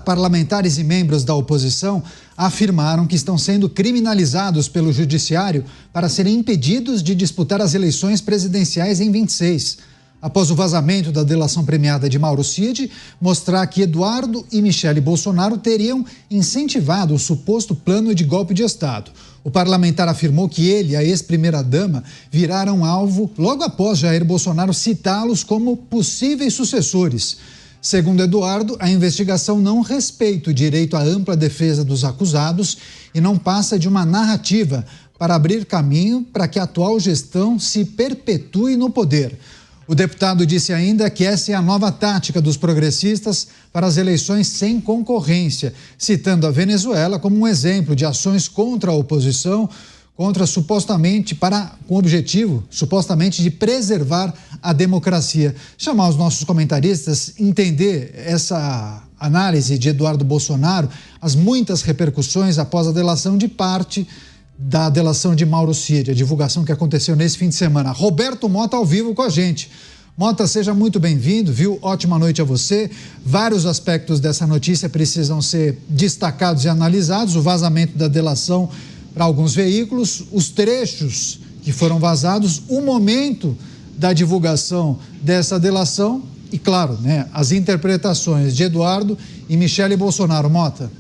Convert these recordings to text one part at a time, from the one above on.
Parlamentares e membros da oposição afirmaram que estão sendo criminalizados pelo judiciário para serem impedidos de disputar as eleições presidenciais em 26. Após o vazamento da delação premiada de Mauro Cid mostrar que Eduardo e Michele Bolsonaro teriam incentivado o suposto plano de golpe de Estado. O parlamentar afirmou que ele e a ex-primeira-dama viraram alvo logo após Jair Bolsonaro citá-los como possíveis sucessores. Segundo Eduardo, a investigação não respeita o direito à ampla defesa dos acusados e não passa de uma narrativa para abrir caminho para que a atual gestão se perpetue no poder. O deputado disse ainda que essa é a nova tática dos progressistas para as eleições sem concorrência, citando a Venezuela como um exemplo de ações contra a oposição, com o objetivo, supostamente, de preservar a democracia. Chamar os nossos comentaristas, entender essa análise de Eduardo Bolsonaro, as muitas repercussões após a delação de parte da delação de Mauro Cid, a divulgação que aconteceu nesse fim de semana. Roberto Mota ao vivo com a gente. Mota, seja muito bem-vindo, viu? Ótima noite a você. Vários aspectos dessa notícia precisam ser destacados e analisados. O vazamento da delação para alguns veículos, os trechos que foram vazados, o momento da divulgação dessa delação e, claro, as interpretações de Eduardo e Michele Bolsonaro. Mota.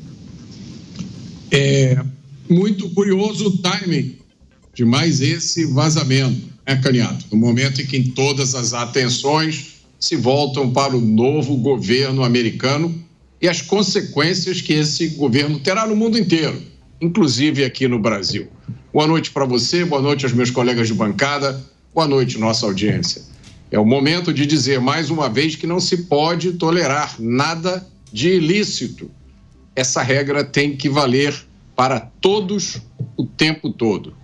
É muito curioso o timing de mais esse vazamento, Caniato? No momento em que todas as atenções se voltam para o novo governo americano e as consequências que esse governo terá no mundo inteiro, inclusive aqui no Brasil. Boa noite para você, boa noite aos meus colegas de bancada, boa noite, nossa audiência. É o momento de dizer mais uma vez que não se pode tolerar nada de ilícito. Essa regra tem que valer para todos o tempo todo.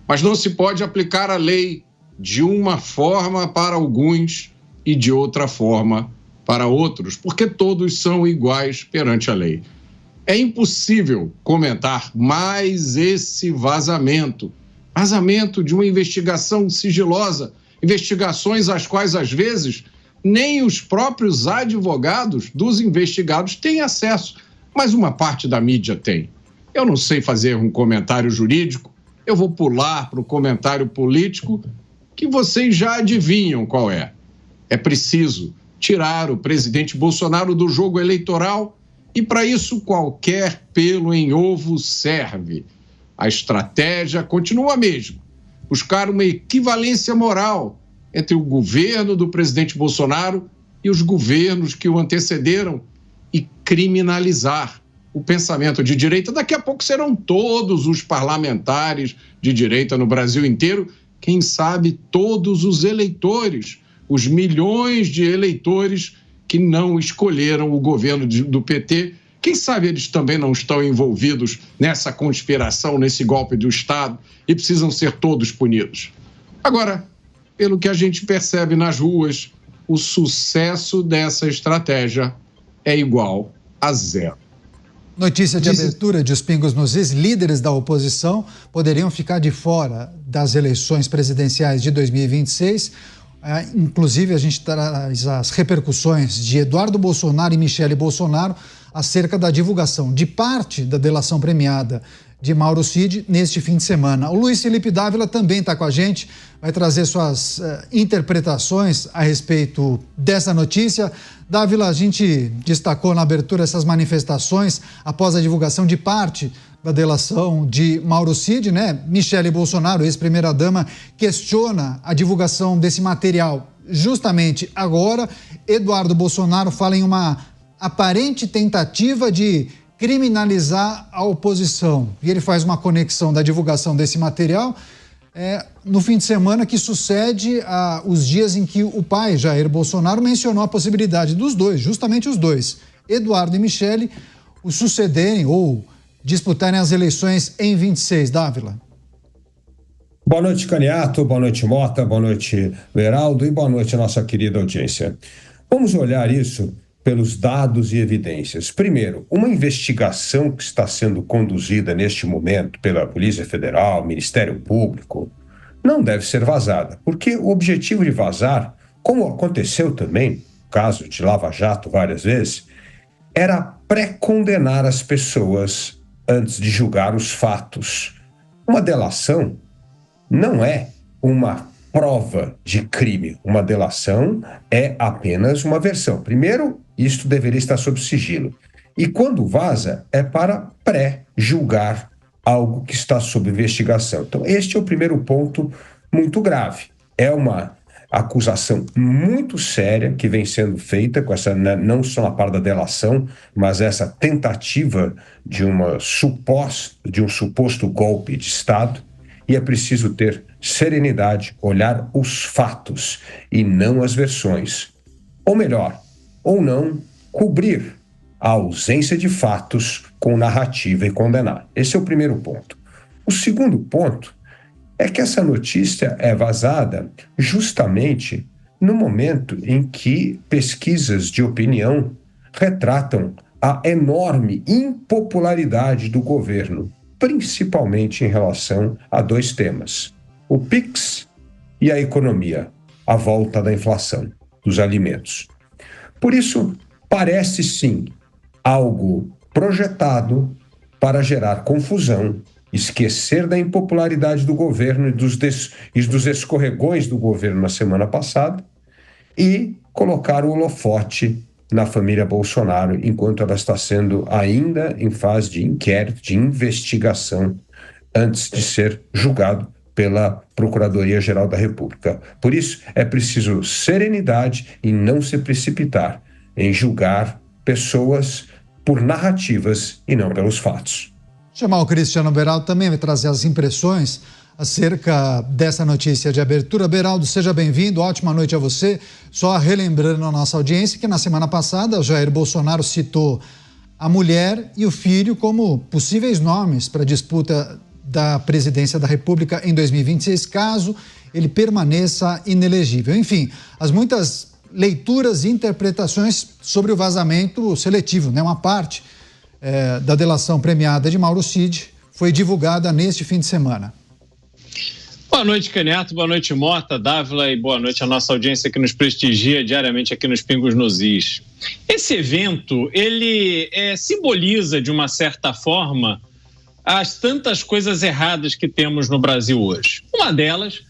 Mas não se pode aplicar a lei de uma forma para alguns e de outra forma para outros, porque todos são iguais perante a lei. É impossível comentar mais esse vazamento de uma investigação sigilosa, investigações às quais, às vezes, nem os próprios advogados dos investigados têm acesso, mas uma parte da mídia tem. Eu não sei fazer um comentário jurídico, eu vou pular para o comentário político, que vocês já adivinham qual é. É preciso tirar o presidente Bolsonaro do jogo eleitoral e, para isso, qualquer pelo em ovo serve. A estratégia continua a mesma: buscar uma equivalência moral entre o governo do presidente Bolsonaro e os governos que o antecederam e criminalizar o pensamento de direita. Daqui a pouco serão todos os parlamentares de direita no Brasil inteiro, quem sabe todos os eleitores, os milhões de eleitores que não escolheram o governo do PT. Quem sabe eles também não estão envolvidos nessa conspiração, nesse golpe do Estado e precisam ser todos punidos. Agora, pelo que a gente percebe nas ruas, o sucesso dessa estratégia é igual a zero. Notícia de abertura de Os Pingos nos Is: líderes da oposição poderiam ficar de fora das eleições presidenciais de 2026. Inclusive, a gente traz as repercussões de Eduardo Bolsonaro e Michele Bolsonaro acerca da divulgação de parte da delação premiada de Mauro Cid neste fim de semana. O Luiz Felipe Dávila também está com a gente, vai trazer suas interpretações a respeito dessa notícia. Dávila, a gente destacou na abertura essas manifestações após a divulgação de parte da delação de Mauro Cid, Michele Bolsonaro, ex-primeira-dama, questiona a divulgação desse material justamente agora. Eduardo Bolsonaro fala em uma aparente tentativa de criminalizar a oposição. E ele faz uma conexão da divulgação desse material no fim de semana que sucede os dias em que o pai, Jair Bolsonaro, mencionou a possibilidade dos dois, justamente os dois, Eduardo e Michele, o sucederem ou disputarem as eleições em 26. Dávila. Boa noite, Caniato, boa noite, Mota, boa noite, Veraldo, e boa noite, nossa querida audiência. Vamos olhar isso pelos dados e evidências. Primeiro, uma investigação que está sendo conduzida neste momento pela Polícia Federal, Ministério Público, não deve ser vazada, porque o objetivo de vazar, como aconteceu também, no caso de Lava Jato várias vezes, era pré-condenar as pessoas antes de julgar os fatos. Uma delação não é uma prova de crime. Uma delação é apenas uma versão. Primeiro, isto deveria estar sob sigilo. E quando vaza, é para pré-julgar algo que está sob investigação. Então, este é o primeiro ponto muito grave. É uma acusação muito séria que vem sendo feita com essa, não só na parte da delação, mas essa tentativa de um suposto golpe de Estado, e é preciso ter serenidade, olhar os fatos e não as versões. Ou melhor, ou não cobrir a ausência de fatos com narrativa e condenar. Esse é o primeiro ponto. O segundo ponto é que essa notícia é vazada justamente no momento em que pesquisas de opinião retratam a enorme impopularidade do governo, principalmente em relação a dois temas: o PIX e a economia, a volta da inflação dos alimentos. Por isso, parece sim algo projetado para gerar confusão, esquecer da impopularidade do governo e dos escorregões do governo na semana passada e colocar o holofote na família Bolsonaro, enquanto ela está sendo ainda em fase de inquérito, de investigação, antes de ser julgado pela Procuradoria-Geral da República. Por isso, é preciso serenidade e não se precipitar em julgar pessoas por narrativas e não pelos fatos. Chamar o Cristiano Beraldo também vai trazer as impressões acerca dessa notícia de abertura. Beraldo, seja bem-vindo, ótima noite a você. Só relembrando a nossa audiência que na semana passada o Jair Bolsonaro citou a mulher e o filho como possíveis nomes para a disputa da presidência da República em 2026, caso ele permaneça inelegível. Enfim, as muitas leituras e interpretações sobre o vazamento seletivo, né? Uma parte da delação premiada de Mauro Cid foi divulgada neste fim de semana. Boa noite, Caniato, boa noite, Mota, Dávila, e boa noite à nossa audiência que nos prestigia diariamente aqui nos Pingos nos Is. Esse evento, ele simboliza, de uma certa forma, as tantas coisas erradas que temos no Brasil hoje. Uma delas,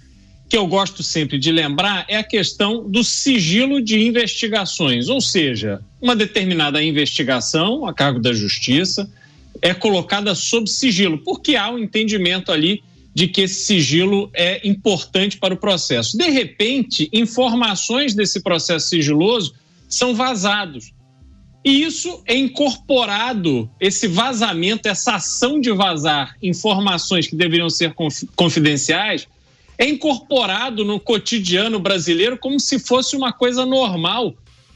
que eu gosto sempre de lembrar, é a questão do sigilo de investigações, ou seja, uma determinada investigação a cargo da Justiça é colocada sob sigilo, porque há um entendimento ali de que esse sigilo é importante para o processo. De repente, informações desse processo sigiloso são vazados. E isso é incorporado, esse vazamento, essa ação de vazar informações que deveriam ser confidenciais, é incorporado no cotidiano brasileiro como se fosse uma coisa normal.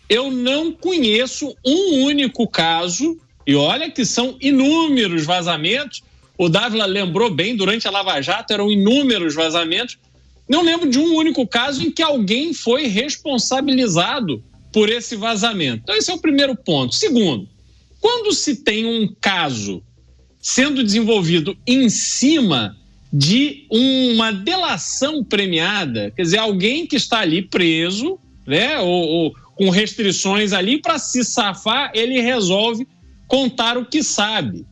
Eu não conheço um único caso, e olha que são inúmeros vazamentos. O Dávila lembrou bem, durante a Lava Jato eram inúmeros vazamentos. Não lembro de um único caso em que alguém foi responsabilizado por esse vazamento. Então esse é o primeiro ponto. Segundo, quando se tem um caso sendo desenvolvido em cima de uma delação premiada, quer dizer, alguém que está ali preso, né, ou com restrições ali, para se safar, ele resolve contar o que sabe.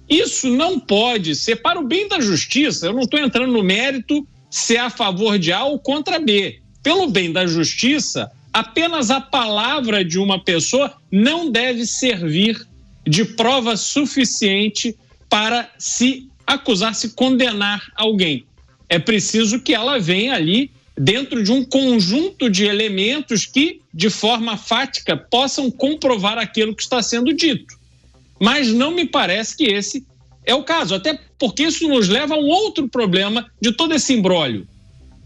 Isso não pode ser para o bem da justiça. Eu não estou entrando no mérito se é a favor de A ou contra B. Pelo bem da justiça, apenas a palavra de uma pessoa não deve servir de prova suficiente para se acusar, se condenar alguém. É preciso que ela venha ali dentro de um conjunto de elementos que, de forma fática, possam comprovar aquilo que está sendo dito. Mas não me parece que esse é o caso, até porque isso nos leva a um outro problema de todo esse imbróglio.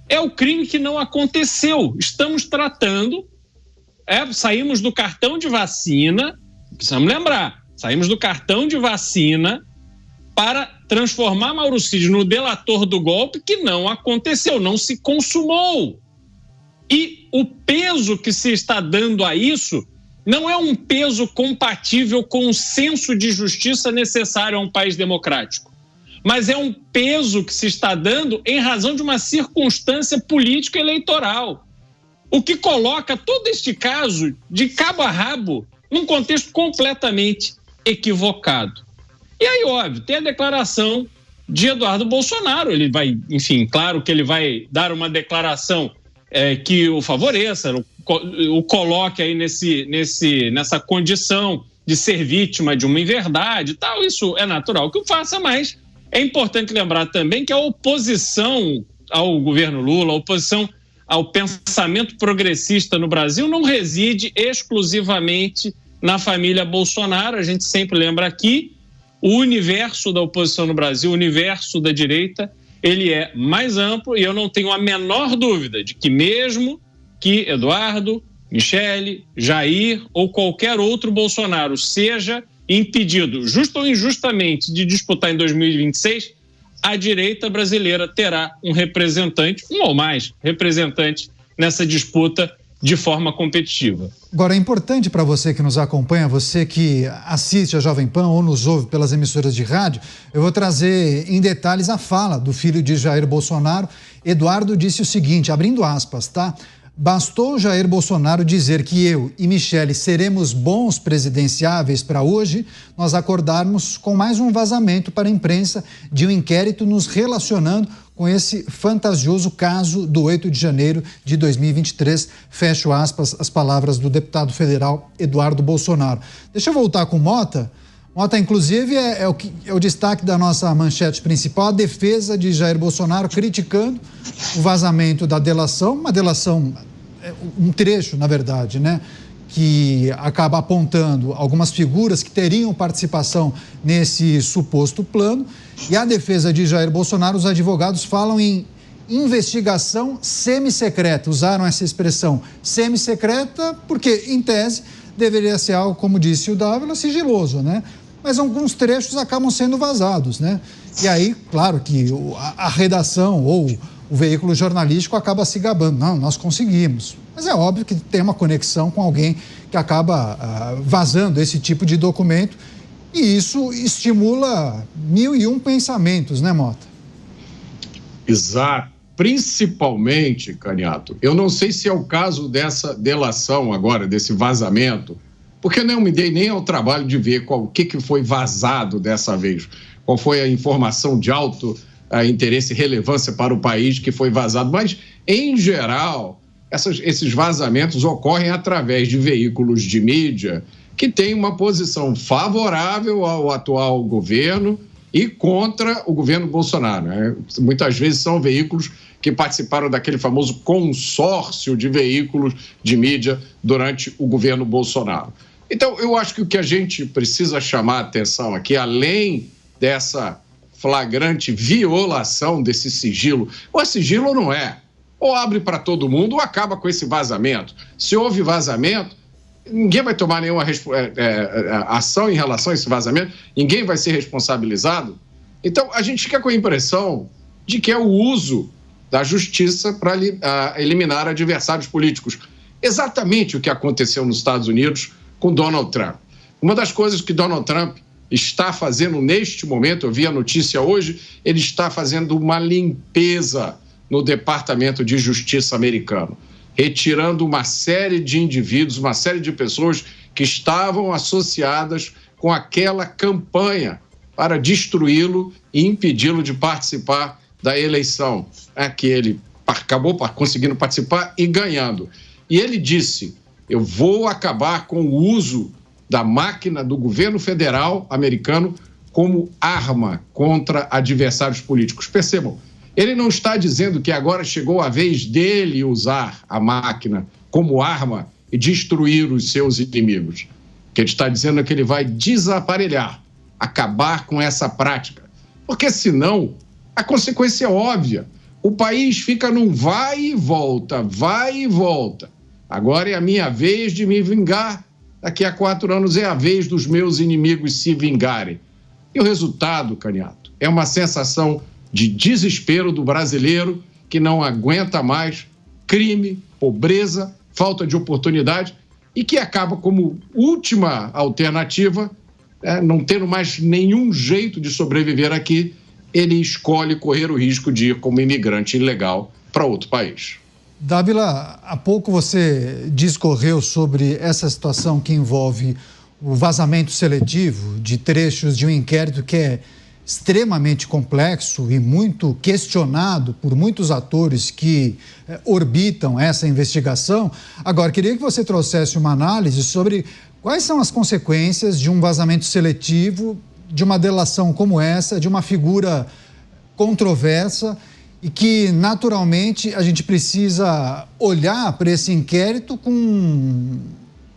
É o crime que não aconteceu. Estamos tratando, saímos do cartão de vacina, precisamos lembrar, saímos do cartão de vacina para transformar Mauro Cid no delator do golpe que não aconteceu, não se consumou. E o peso que se está dando a isso não é um peso compatível com o senso de justiça necessário a um país democrático, mas é um peso que se está dando em razão de uma circunstância político-eleitoral, o que coloca todo este caso de cabo a rabo num contexto completamente equivocado. E aí, óbvio, tem a declaração de Eduardo Bolsonaro. Ele vai, enfim, claro que ele vai dar uma declaração que o favoreça, o coloque aí nessa condição de ser vítima de uma inverdade e tal. Isso é natural que o faça, mas é importante lembrar também que a oposição ao governo Lula, a oposição ao pensamento progressista no Brasil não reside exclusivamente na família Bolsonaro. A gente sempre lembra aqui, o universo da oposição no Brasil, o universo da direita, ele é mais amplo e eu não tenho a menor dúvida de que mesmo que Eduardo, Michele, Jair ou qualquer outro Bolsonaro seja impedido, justo ou injustamente, de disputar em 2026, a direita brasileira terá um representante, um ou mais representantes nessa disputa de forma competitiva. Agora, é importante para você que nos acompanha, você que assiste a Jovem Pan ou nos ouve pelas emissoras de rádio, eu vou trazer em detalhes a fala do filho de Jair Bolsonaro. Eduardo disse o seguinte, abrindo aspas, tá? Bastou Jair Bolsonaro dizer que eu e Michele seremos bons presidenciáveis para hoje, nós acordarmos com mais um vazamento para a imprensa de um inquérito nos relacionando com esse fantasioso caso do 8 de janeiro de 2023. Fecho aspas, as palavras do deputado federal Eduardo Bolsonaro. Deixa eu voltar com o Mota. Mota, inclusive, é o destaque da nossa manchete principal, a defesa de Jair Bolsonaro criticando o vazamento da delação, uma delação, um trecho, na verdade, né, que acaba apontando algumas figuras que teriam participação nesse suposto plano. E a defesa de Jair Bolsonaro, os advogados falam em investigação semissecreta, usaram essa expressão semissecreta porque, em tese, deveria ser algo, como disse o Dávila, sigiloso, né? Mas alguns trechos acabam sendo vazados, né? E aí, claro que a redação ou o veículo jornalístico acaba se gabando. Não, nós conseguimos. Mas é óbvio que tem uma conexão com alguém que acaba vazando esse tipo de documento e isso estimula 1001 pensamentos, né, Mota? Exato. Principalmente, Caniato, eu não sei se é o caso dessa delação agora, desse vazamento, porque eu não me dei nem ao trabalho de ver o que foi vazado dessa vez, qual foi a informação de alto interesse e relevância para o país que foi vazado. Mas, em geral, esses vazamentos ocorrem através de veículos de mídia que têm uma posição favorável ao atual governo e contra o governo Bolsonaro, né? Muitas vezes são veículos que participaram daquele famoso consórcio de veículos de mídia durante o governo Bolsonaro. Então, eu acho que o que a gente precisa chamar a atenção aqui, além dessa flagrante violação desse sigilo, ou sigilo ou não é, ou abre para todo mundo ou acaba com esse vazamento. Se houve vazamento, ninguém vai tomar nenhuma ação em relação a esse vazamento, ninguém vai ser responsabilizado. Então, a gente fica com a impressão de que é o uso da justiça para eliminar adversários políticos. Exatamente o que aconteceu nos Estados Unidos com Donald Trump. Uma das coisas que Donald Trump está fazendo neste momento, eu vi a notícia hoje, ele está fazendo uma limpeza no Departamento de Justiça americano, retirando uma série de indivíduos, uma série de pessoas que estavam associadas com aquela campanha para destruí-lo e impedi-lo de participar da eleição, que ele acabou conseguindo participar e ganhando. E ele disse, eu vou acabar com o uso da máquina do governo federal americano como arma contra adversários políticos. Percebam, ele não está dizendo que agora chegou a vez dele usar a máquina como arma e destruir os seus inimigos. O que ele está dizendo é que ele vai desaparelhar, acabar com essa prática. Porque senão, a consequência é óbvia. O país fica num vai e volta, vai e volta. Agora é a minha vez de me vingar. Daqui a 4 anos é a vez dos meus inimigos se vingarem. E o resultado, Caniato, é uma sensação de desespero do brasileiro que não aguenta mais crime, pobreza, falta de oportunidade e que acaba como última alternativa, não tendo mais nenhum jeito de sobreviver aqui, ele escolhe correr o risco de ir como imigrante ilegal para outro país. Dávila, há pouco você discorreu sobre essa situação que envolve o vazamento seletivo de trechos de um inquérito que é extremamente complexo e muito questionado por muitos atores que orbitam essa investigação. Agora, queria que você trouxesse uma análise sobre quais são as consequências de um vazamento seletivo, de uma delação como essa, de uma figura controversa e que, naturalmente, a gente precisa olhar para esse inquérito com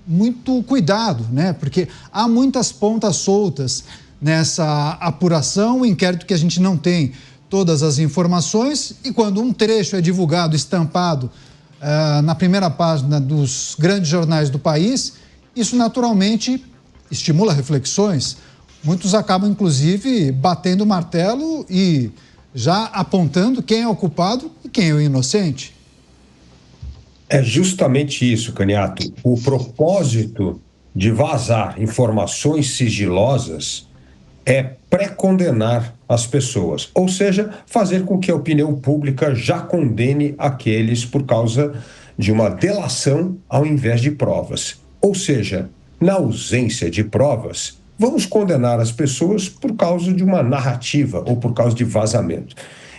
muito cuidado, né? Porque há muitas pontas soltas nessa apuração, um inquérito que a gente não tem todas as informações, e quando um trecho é divulgado, estampado na primeira página dos grandes jornais do país, isso naturalmente estimula reflexões. Muitos acabam, inclusive, batendo o martelo e já apontando quem é o culpado e quem é o inocente. É justamente isso, Caniato. O propósito de vazar informações sigilosas é pré-condenar as pessoas, ou seja, fazer com que a opinião pública já condene aqueles por causa de uma delação ao invés de provas. Ou seja, na ausência de provas, vamos condenar as pessoas por causa de uma narrativa ou por causa de vazamento.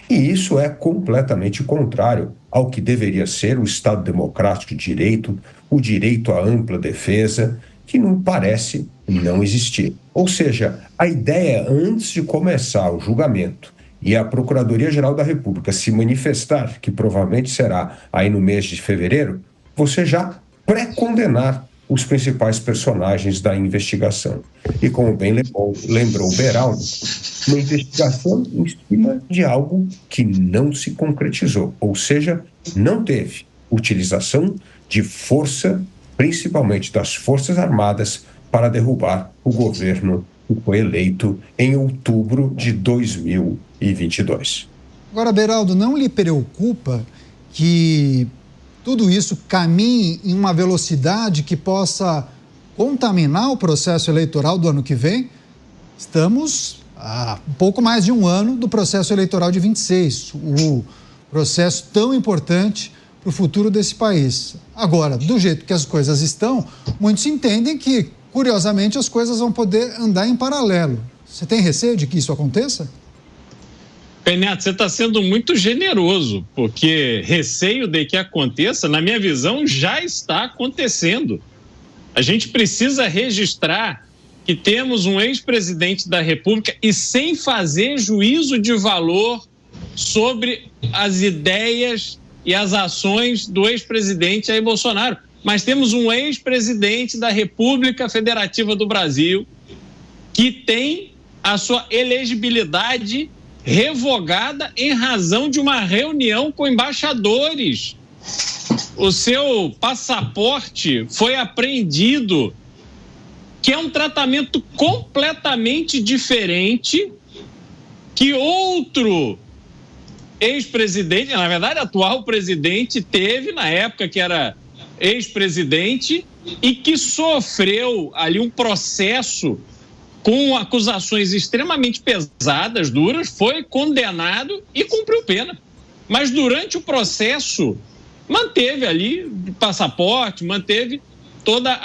E isso é completamente contrário ao que deveria ser o Estado democrático de direito, o direito à ampla defesa, que não parece não existir. Ou seja, a ideia, antes de começar o julgamento e a Procuradoria-Geral da República se manifestar, que provavelmente será aí no mês de fevereiro, você já pré-condenar os principais personagens da investigação. E como bem lembrou o Beraldo, uma investigação em cima de algo que não se concretizou, ou seja, não teve utilização de força, principalmente das Forças Armadas, para derrubar o governo que foi eleito em outubro de 2022. Agora, Beraldo, não lhe preocupa que tudo isso caminhe em uma velocidade que possa contaminar o processo eleitoral do ano que vem? Estamos há um pouco mais de um ano do processo eleitoral de 26, o processo tão importante para o futuro desse país. Agora, do jeito que as coisas estão, muitos entendem que, curiosamente, as coisas vão poder andar em paralelo. Você tem receio de que isso aconteça? Caniato, você está sendo muito generoso, porque receio de que aconteça, na minha visão, já está acontecendo. A gente precisa registrar que temos um ex-presidente da República e sem fazer juízo de valor sobre as ideias e as ações do ex-presidente Jair Bolsonaro. Mas temos um ex-presidente da República Federativa do Brasil que tem a sua elegibilidade revogada em razão de uma reunião com embaixadores. O seu passaporte foi apreendido, que é um tratamento completamente diferente que outro ex-presidente, na verdade, atual presidente, teve na época que era ex-presidente e que sofreu ali um processo com acusações extremamente pesadas, duras, foi condenado e cumpriu pena. Mas durante o processo manteve ali passaporte, manteve toda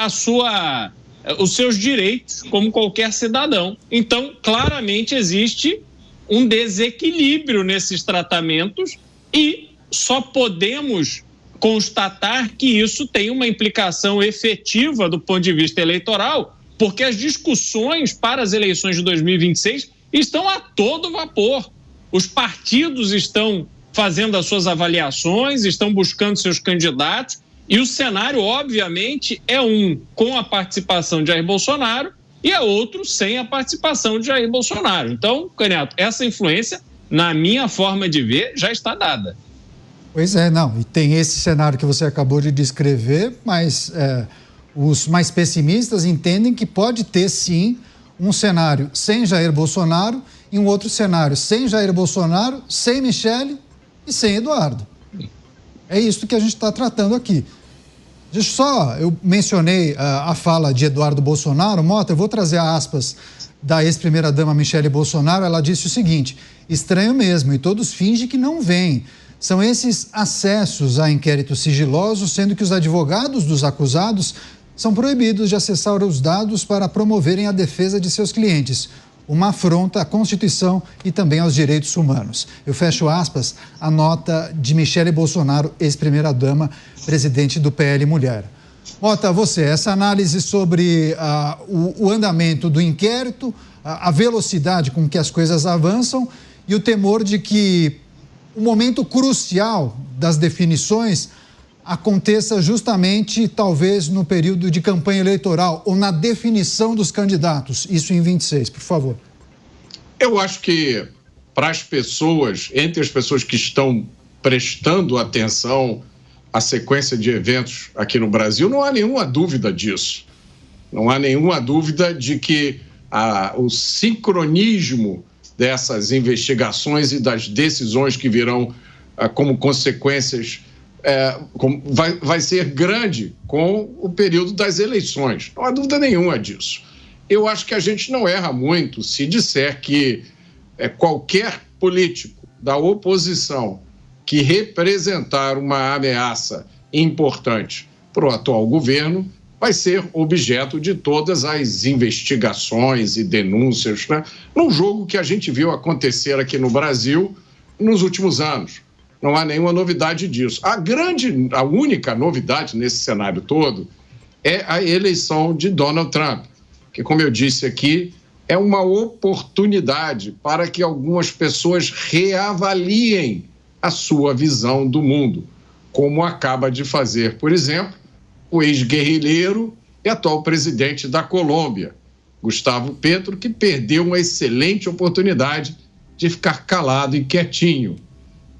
os seus direitos como qualquer cidadão. Então, claramente existe um desequilíbrio nesses tratamentos e só podemos constatar que isso tem uma implicação efetiva do ponto de vista eleitoral, porque as discussões para as eleições de 2026 estão a todo vapor. Os partidos estão fazendo as suas avaliações, estão buscando seus candidatos, e o cenário, obviamente, é um com a participação de Jair Bolsonaro e é outro sem a participação de Jair Bolsonaro. Então, Caniato, essa influência, na minha forma de ver, já está dada. Pois é, não. E tem esse cenário que você acabou de descrever, mas os mais pessimistas entendem que pode ter, sim, um cenário sem Jair Bolsonaro e um outro cenário sem Jair Bolsonaro, sem Michele e sem Eduardo. É isso que a gente está tratando aqui. Eu mencionei a fala de Eduardo Bolsonaro, Mota, eu vou trazer aspas da ex-primeira-dama Michele Bolsonaro. Ela disse o seguinte: estranho mesmo, e todos fingem que não veem. São esses acessos a inquéritos sigilosos, sendo que os advogados dos acusados são proibidos de acessar os dados para promoverem a defesa de seus clientes. Uma afronta à Constituição e também aos direitos humanos. Eu fecho aspas a nota de Michele Bolsonaro, ex-primeira-dama, presidente do PL Mulher. Mota, você, essa análise sobre o andamento do inquérito, a velocidade com que as coisas avançam e o temor de que o momento crucial das definições aconteça justamente, talvez, no período de campanha eleitoral ou na definição dos candidatos, isso em 26, por favor. Eu acho que para as pessoas, entre as pessoas que estão prestando atenção à sequência de eventos aqui no Brasil, não há nenhuma dúvida disso. Não há nenhuma dúvida de que o sincronismo dessas investigações e das decisões que virão como consequências vai ser grande com o período das eleições. Não há dúvida nenhuma disso. Eu acho que a gente não erra muito se disser que qualquer político da oposição que representar uma ameaça importante para o atual governo vai ser objeto de todas as investigações e denúncias, né? Num jogo que a gente viu acontecer aqui no Brasil nos últimos anos. Não há nenhuma novidade disso. A única novidade nesse cenário todo é a eleição de Donald Trump, que, como eu disse aqui, é uma oportunidade para que algumas pessoas reavaliem a sua visão do mundo, como acaba de fazer, por exemplo, o ex-guerrilheiro e atual presidente da Colômbia, Gustavo Petro, que perdeu uma excelente oportunidade de ficar calado e quietinho.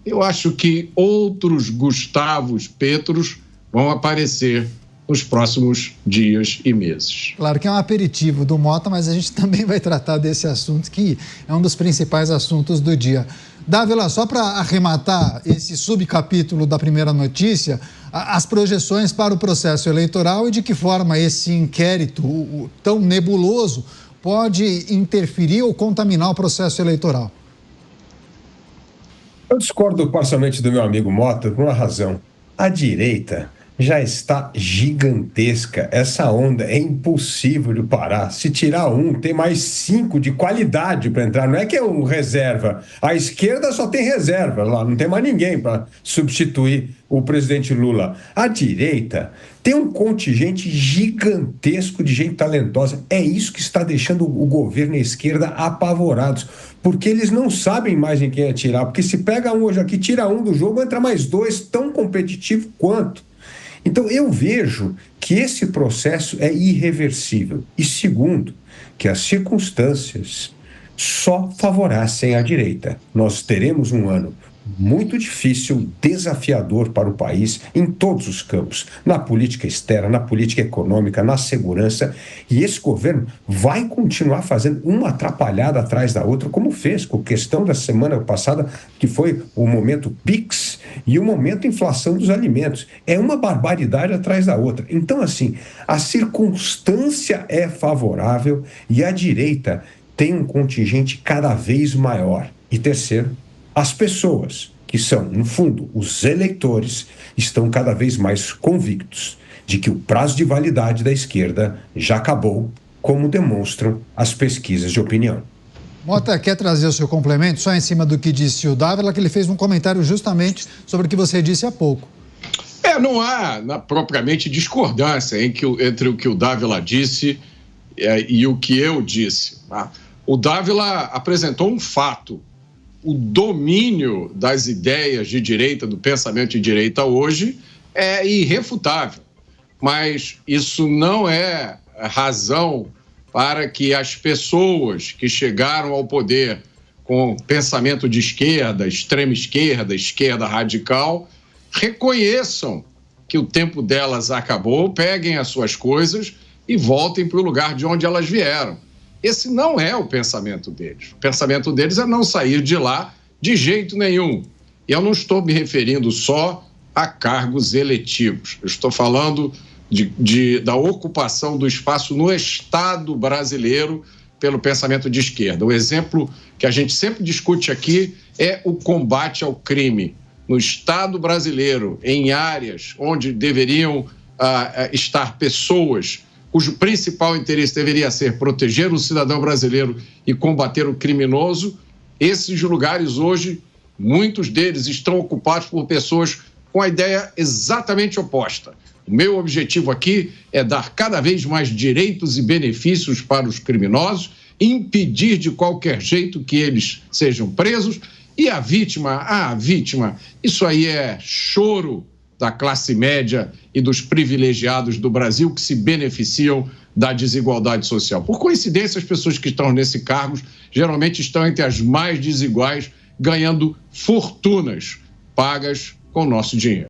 Eu acho que outros Gustavos Petros vão aparecer nos próximos dias e meses. Claro que é um aperitivo do Mota, mas a gente também vai tratar desse assunto, que é um dos principais assuntos do dia. Dávila, só para arrematar esse subcapítulo da primeira notícia, as projeções para o processo eleitoral e de que forma esse inquérito tão nebuloso pode interferir ou contaminar o processo eleitoral. Eu discordo parcialmente do meu amigo Mota por uma razão. A direita já está gigantesca. Essa onda é impossível de parar. Se tirar um, tem mais 5 de qualidade para entrar. Não é que é um reserva. A esquerda só tem reserva lá, não tem mais ninguém para substituir o presidente Lula. A direita tem um contingente gigantesco de gente talentosa. É isso que está deixando o governo e a esquerda apavorados, porque eles não sabem mais em quem atirar. Porque se pega um hoje aqui, tira um do jogo, entra mais 2, tão competitivo quanto. Então, eu vejo que esse processo é irreversível. E segundo, que as circunstâncias só favorecem a direita. Nós teremos um ano muito difícil, desafiador para o país em todos os campos, na política externa, na política econômica, na segurança, e esse governo vai continuar fazendo uma atrapalhada atrás da outra, como fez com a questão da semana passada, que foi o momento PIX e o momento inflação dos alimentos. É uma barbaridade atrás da outra. Então, assim, a circunstância é favorável e a direita tem um contingente cada vez maior. E terceiro, as pessoas, que são, no fundo, os eleitores, estão cada vez mais convictos de que o prazo de validade da esquerda já acabou, como demonstram as pesquisas de opinião. Mota, quer trazer o seu complemento, só em cima do que disse o Dávila, que ele fez um comentário justamente sobre o que você disse há pouco. Não há propriamente discordância entre o que o Dávila disse e o que eu disse. Tá? O Dávila apresentou um fato. O domínio das ideias de direita, do pensamento de direita hoje, é irrefutável. Mas isso não é razão para que as pessoas que chegaram ao poder com pensamento de esquerda, extrema esquerda, esquerda radical, reconheçam que o tempo delas acabou, peguem as suas coisas e voltem para o lugar de onde elas vieram. Esse não é o pensamento deles. O pensamento deles é não sair de lá de jeito nenhum. E eu não estou me referindo só a cargos eletivos. Eu estou falando da ocupação do espaço no Estado brasileiro pelo pensamento de esquerda. O exemplo que a gente sempre discute aqui é o combate ao crime. No Estado brasileiro, em áreas onde deveriam estar pessoas cujo principal interesse deveria ser proteger o cidadão brasileiro e combater o criminoso, esses lugares hoje, muitos deles estão ocupados por pessoas com a ideia exatamente oposta. O meu objetivo aqui é dar cada vez mais direitos e benefícios para os criminosos, impedir de qualquer jeito que eles sejam presos. E a vítima, isso aí é choro da classe média e dos privilegiados do Brasil que se beneficiam da desigualdade social. Por coincidência, as pessoas que estão nesses cargos geralmente estão entre as mais desiguais, ganhando fortunas pagas com o nosso dinheiro.